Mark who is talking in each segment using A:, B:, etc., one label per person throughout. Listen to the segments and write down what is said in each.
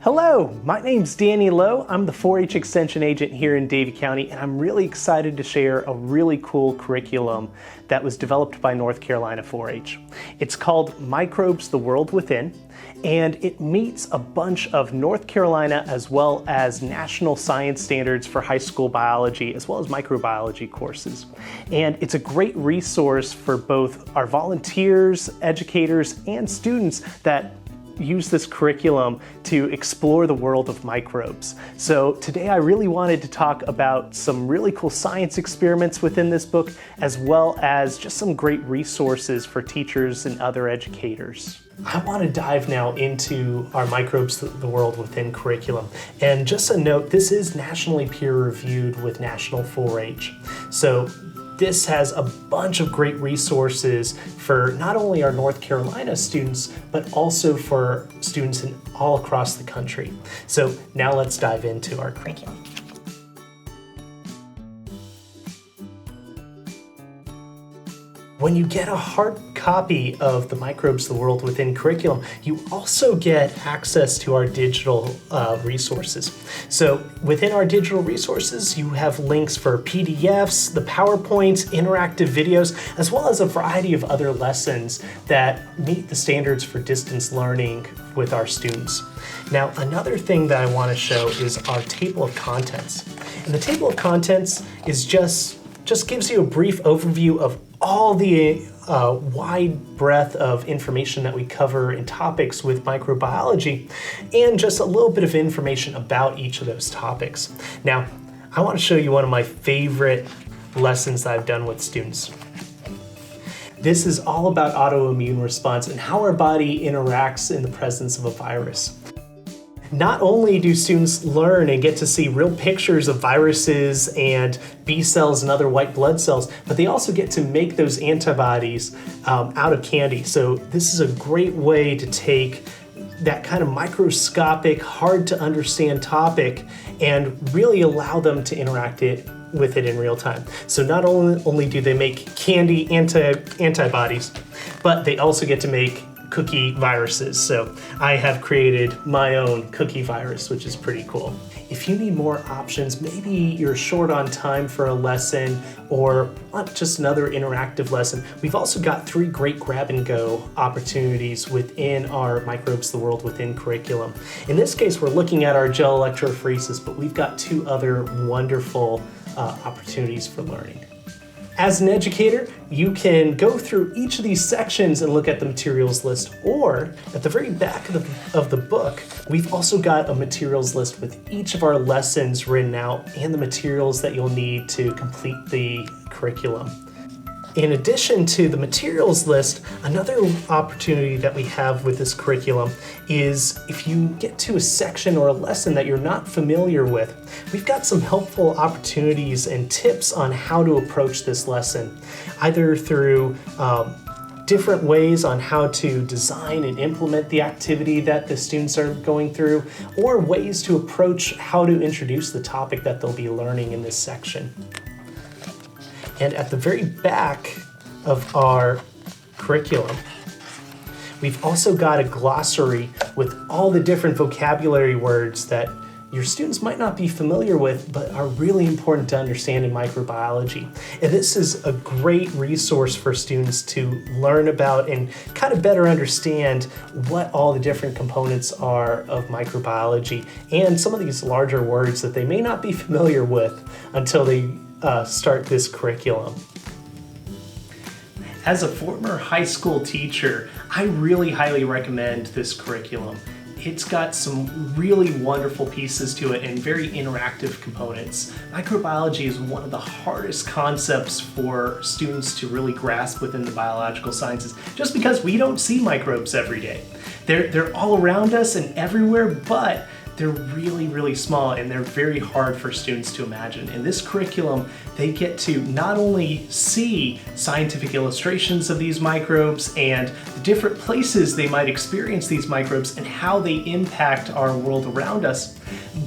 A: Hello, my name's Danny Lough. I'm the 4-H Extension Agent here in Davie County, and I'm really excited to share a really cool curriculum that was developed by North Carolina 4-H. It's called Microbes, the World Within, and it meets a bunch of North Carolina as well as national science standards for high school biology as well as microbiology courses. And it's a great resource for both our volunteers, educators, and students that use this curriculum to explore the world of microbes. So today I really wanted to talk about some really cool science experiments within this book, as well as just some great resources for teachers and other educators. I want to dive now into our Microbes, the World Within curriculum. And just a note, this is nationally peer-reviewed with National 4-H. So this has a bunch of great resources for not only our North Carolina students, but also for students all across the country. So now let's dive into our curriculum. When you get a hard copy of the Microbes, the World Within curriculum, you also get access to our digital resources. So within our digital resources, you have links for PDFs, the PowerPoints, interactive videos, as well as a variety of other lessons that meet the standards for distance learning with our students. Now, another thing that I want to show is our table of contents. And the table of contents is just gives you a brief overview of all the wide breadth of information that we cover in topics with microbiology, and just a little bit of information about each of those topics. Now, I want to show you one of my favorite lessons that I've done with students. This is all about autoimmune response and how our body interacts in the presence of a virus. Not only do students learn and get to see real pictures of viruses and B cells and other white blood cells, but they also get to make those antibodies out of candy. So this is a great way to take that kind of microscopic, hard to understand topic and really allow them to interact with it in real time. So not only do they make candy antibodies, but they also get to make cookie viruses. So I have created my own cookie virus, which is pretty cool. If you need more options, maybe you're short on time for a lesson or want just another interactive lesson, we've also got 3 great grab and go opportunities within our Microbes, the World Within curriculum. In this case, we're looking at our gel electrophoresis, but we've got 2 other wonderful opportunities for learning. As an educator, you can go through each of these sections and look at the materials list, or at the very back of the book, we've also got a materials list with each of our lessons written out and the materials that you'll need to complete the curriculum. In addition to the materials list, another opportunity that we have with this curriculum is if you get to a section or a lesson that you're not familiar with, we've got some helpful opportunities and tips on how to approach this lesson, either through different ways on how to design and implement the activity that the students are going through, or ways to approach how to introduce the topic that they'll be learning in this section. And at the very back of our curriculum, we've also got a glossary with all the different vocabulary words that your students might not be familiar with, but are really important to understand in microbiology. And this is a great resource for students to learn about and kind of better understand what all the different components are of microbiology and some of these larger words that they may not be familiar with until they start this curriculum. As a former high school teacher, I really highly recommend this curriculum. It's got some really wonderful pieces to it and very interactive components. Microbiology is one of the hardest concepts for students to really grasp within the biological sciences, just because we don't see microbes every day. They're all around us and everywhere, but they're really, really small and they're very hard for students to imagine. In this curriculum, they get to not only see scientific illustrations of these microbes and the different places they might experience these microbes and how they impact our world around us,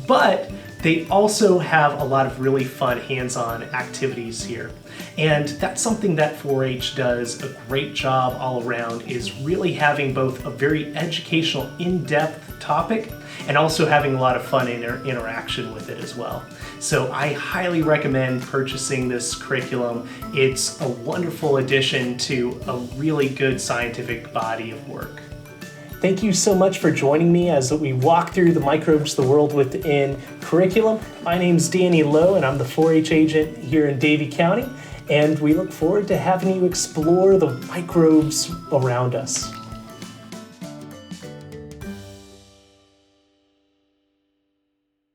A: but They also have a lot of really fun hands-on activities here. And that's something that 4-H does a great job all around, is really having both a very educational, in-depth topic and also having a lot of fun interaction with it as well. So I highly recommend purchasing this curriculum. It's a wonderful addition to a really good scientific body of work. Thank you so much for joining me as we walk through the Microbes, the World Within curriculum. My name's Danny Lough, and I'm the 4-H agent here in Davie County, and we look forward to having you explore the microbes around us.